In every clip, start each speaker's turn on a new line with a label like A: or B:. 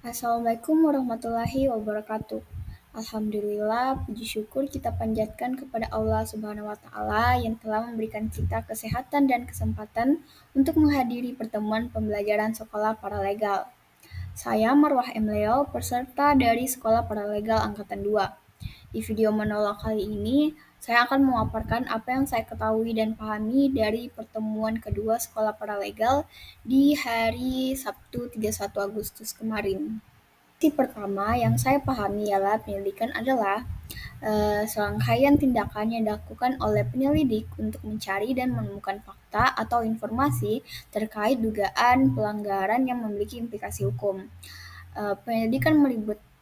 A: Assalamualaikum warahmatullahi wabarakatuh. Alhamdulillah, puji syukur kita panjatkan kepada Allah Subhanahu wa Ta'ala yang telah memberikan kita kesehatan dan kesempatan untuk menghadiri pertemuan pembelajaran sekolah paralegal. Saya Marwah M. Leo, peserta dari Sekolah Paralegal Angkatan 2. Di video monolog kali ini, saya akan memaparkan apa yang saya ketahui dan pahami dari pertemuan kedua Sekolah Paralegal di hari Sabtu 31 Agustus kemarin. Pertama yang saya pahami ialah penyelidikan adalah serangkaian tindakan yang dilakukan oleh penyelidik untuk mencari dan menemukan fakta atau informasi terkait dugaan pelanggaran yang memiliki implikasi hukum. Penyelidikan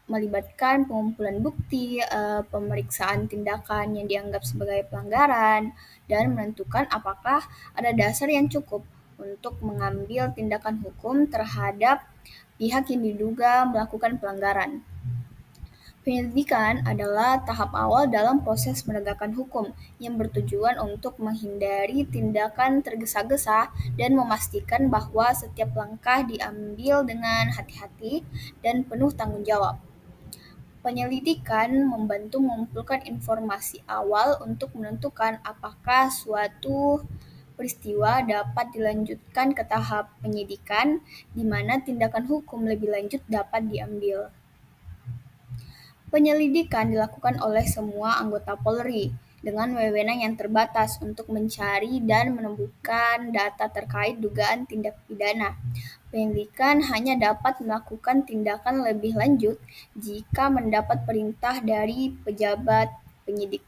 A: melibatkan pengumpulan bukti, pemeriksaan tindakan yang dianggap sebagai pelanggaran, dan menentukan apakah ada dasar yang cukup untuk mengambil tindakan hukum terhadap pihak yang diduga melakukan pelanggaran. Penyelidikan adalah tahap awal dalam proses penegakan hukum yang bertujuan untuk menghindari tindakan tergesa-gesa dan memastikan bahwa setiap langkah diambil dengan hati-hati dan penuh tanggung jawab. Penyelidikan membantu mengumpulkan informasi awal untuk menentukan apakah suatu peristiwa dapat dilanjutkan ke tahap penyidikan, di mana tindakan hukum lebih lanjut dapat diambil. Penyelidikan dilakukan oleh semua anggota Polri dengan wewenang yang terbatas untuk mencari dan menemukan data terkait dugaan tindak pidana. Penyelidikan hanya dapat melakukan tindakan lebih lanjut jika mendapat perintah dari pejabat penyidik.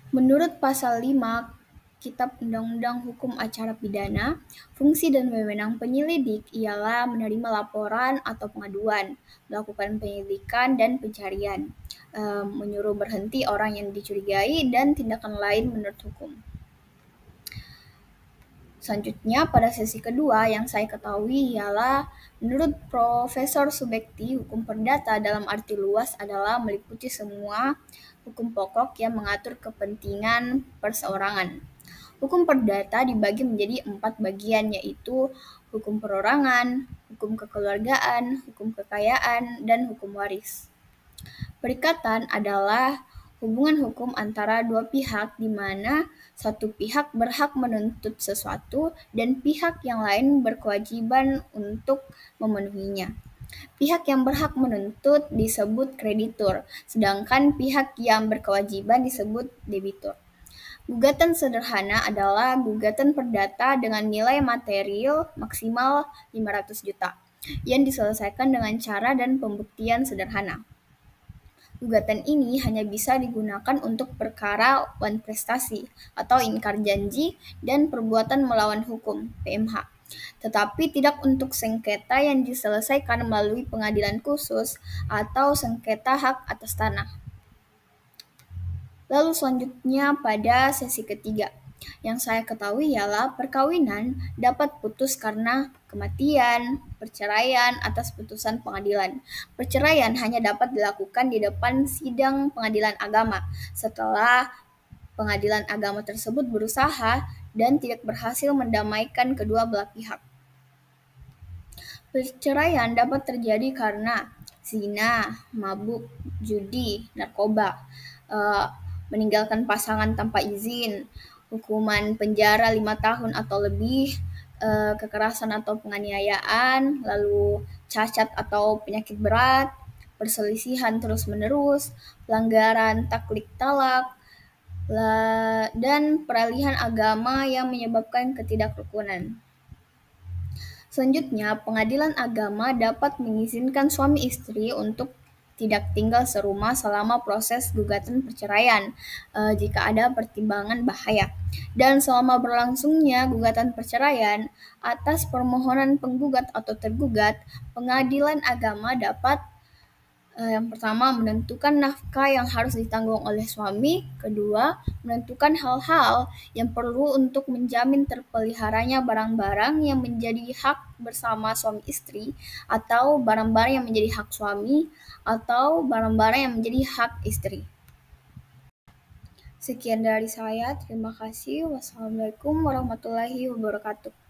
A: Menurut Pasal 5 Kitab Undang-Undang Hukum Acara Pidana, fungsi dan wewenang penyelidik ialah menerima laporan atau pengaduan, melakukan penyelidikan dan pencarian, menyuruh berhenti orang yang dicurigai, dan tindakan lain menurut hukum. Selanjutnya, pada sesi kedua yang saya ketahui ialah menurut Profesor Subekti, hukum perdata dalam arti luas adalah meliputi semua hukum pokok yang mengatur kepentingan perseorangan. Hukum perdata dibagi menjadi 4 bagian, yaitu hukum perorangan, hukum kekeluargaan, hukum kekayaan, dan hukum waris. Perikatan adalah hubungan hukum antara dua pihak di mana satu pihak berhak menuntut sesuatu dan pihak yang lain berkewajiban untuk memenuhinya. Pihak yang berhak menuntut disebut kreditur, sedangkan pihak yang berkewajiban disebut debitur. Gugatan sederhana adalah gugatan perdata dengan nilai material maksimal 500 juta, yang diselesaikan dengan cara dan pembuktian sederhana. Gugatan ini hanya bisa digunakan untuk perkara wan prestasi atau ingkar janji dan perbuatan melawan hukum (PMH), tetapi tidak untuk sengketa yang diselesaikan melalui pengadilan khusus atau sengketa hak atas tanah. Lalu selanjutnya pada sesi ketiga, yang saya ketahui ialah perkawinan dapat putus karena kematian, perceraian atas putusan pengadilan. Perceraian hanya dapat dilakukan di depan sidang pengadilan agama setelah pengadilan agama tersebut berusaha dan tidak berhasil mendamaikan kedua belah pihak. Perceraian dapat terjadi karena zina, mabuk, judi, narkoba, meninggalkan pasangan tanpa izin, hukuman penjara 5 tahun atau lebih, kekerasan atau penganiayaan, lalu cacat atau penyakit berat, perselisihan terus-menerus, pelanggaran taklik talak, dan peralihan agama yang menyebabkan ketidakrukunan. Selanjutnya, pengadilan agama dapat mengizinkan suami istri untuk tidak tinggal serumah selama proses gugatan perceraian jika ada pertimbangan bahaya. Dan selama berlangsungnya gugatan perceraian, atas permohonan penggugat atau tergugat, pengadilan agama dapat yang pertama, menentukan nafkah yang harus ditanggung oleh suami. Kedua, menentukan hal-hal yang perlu untuk menjamin terpeliharanya barang-barang yang menjadi hak bersama suami istri, atau barang-barang yang menjadi hak suami, atau barang-barang yang menjadi hak istri. Sekian dari saya, terima kasih. Wassalamualaikum warahmatullahi wabarakatuh.